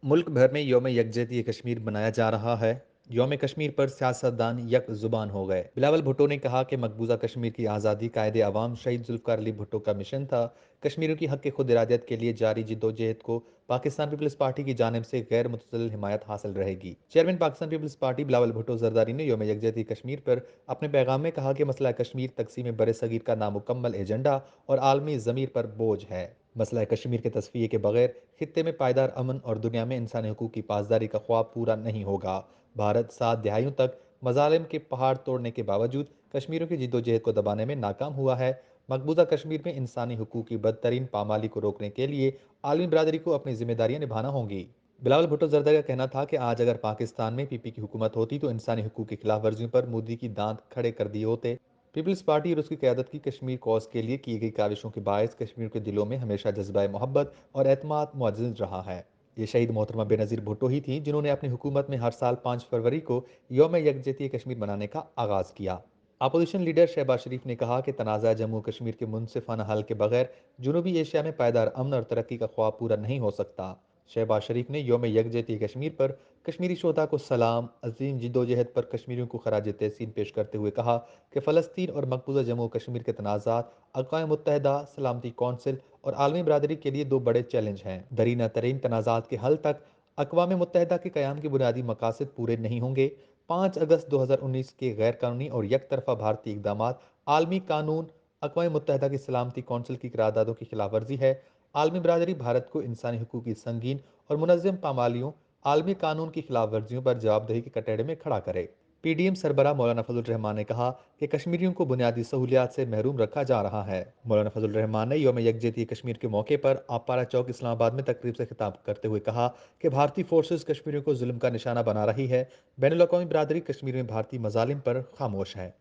मुल्क भर में यौम यकजहती कश्मीर मनाया जा रहा है। यौम कश्मीर पर सियासतदान यक जुबान हो गए। बिलावल भुट्टो ने कहा कि मकबूजा कश्मीर की आज़ादी कायदे अवाम शहीद जुल्फ़िकार अली भुट्टो का मिशन था। कश्मीरियों की हक के खुद इरादियत के लिए जारी जिद्दोजहद को पाकिस्तान पीपल्स पार्टी की जानिब से गैर मुतज़ल्लिल हिमायत हासिल रहेगी। चेयरमैन पाकिस्तान पीपल्स पार्टी बिलावल भुट्टो जरदारी ने यौम यकजहती कश्मीर पर अपने पैगाम में कहा कि मसला कश्मीर तकसीम बर सगीर का नामुकम्मल एजेंडा और आलमी ज़मीर पर बोझ है। मसला कश्मीर के तस्फिये के बगैर खित्ते में पायदार अमन और दुनिया में इंसानी हकूक़ की पासदारी का ख्वाब पूरा नहीं होगा। भारत 7 दहाइयों तक मजालिम के पहाड़ तोड़ने के बावजूद कश्मीरियों की जिद्दोजहद को दबाने में नाकाम हुआ है। मकबूजा कश्मीर में इंसानी हकूक़ की बदतरीन पामाली को रोकने के लिए आलमी बरादरी को अपनी जिम्मेदारियां निभाना होंगी। बिलावल भुट्टो जरदारी का कहना था कि आज अगर पाकिस्तान में पीपी की हुकूमत होती तो इंसानी हकूक़ की खिलाफ वर्जियों पर मोदी की दांत खड़े कर दिए होते। पीपल्स पार्टी और उसकी क़यादत की कश्मीर कॉज के लिए की गई काविशों के बायस कश्मीर के दिलों में हमेशा जज्बा मोहब्बत और एतमाद मुअज़्ज़ज़ रहा है। ये शहीद मोहतरमा बेनज़ीर भुट्टो ही थी जिन्होंने अपनी हुकूमत में हर साल 5 फरवरी को यौम यकजहती कश्मीर मनाने का आगाज़ किया। अपोजिशन लीडर शहबाज शरीफ ने कहा कि तनाज़ा जम्मू कश्मीर के मुनसिफाना हल के बगैर जनूबी एशिया में पायदार अमन और तरक्की का ख्वाब पूरा नहीं हो सकता। शहबाज शरीफ ने यौम यकजहती कश्मीर पर कश्मीरी शोधा को सलाम अजीम जिद्दोजहद पर कश्मीरियों को खराज तहसीन पेश करते हुए कहा कि फ़लस्तीन और मकबूजा जम्मू कश्मीर के तनाज़ात अक़वाम मुत्तहिदा सलामती कौंसिल और आलमी बरादरी के लिए दो बड़े चैलेंज हैं। दरीना तरीन तनाज़ात के हल तक अक़वाम मुत्तहिदा के क़याम के बुनियादी मकासद पूरे नहीं होंगे। 5 अगस्त 2019 के गैर कानूनी और एक तरफा भारतीय इकदामात आलमी कानून अक़वाम मुत्तहिदा की सलामती कौंसिल की करारदादों की खिलाफ वर्जी है। आलमी बरादरी भारत को इंसानी हकूक़ की संगीन और मुनज़्ज़म पामालियों आलमी कानून की खिलाफ वर्जियों पर जवाबदेही के कटहरे में खड़ा करे। पीडीएम सरबराह मौलाना फजल रहमान ने कहा कि कश्मीरियों को बुनियादी सहूलियात से महरूम रखा जा रहा है। मौलाना फजल रहमान ने यौम यकजहती कश्मीर के मौके पर आपारा चौक इस्लामाबाद में तकरीब से खिताब करते हुए कहा कि भारतीय फोर्सेस कश्मीरियों को जुल्म का निशाना बना रही है। बैनुल अक़वामी बरादरी कश्मीर में भारतीय मजालिम पर खामोश है।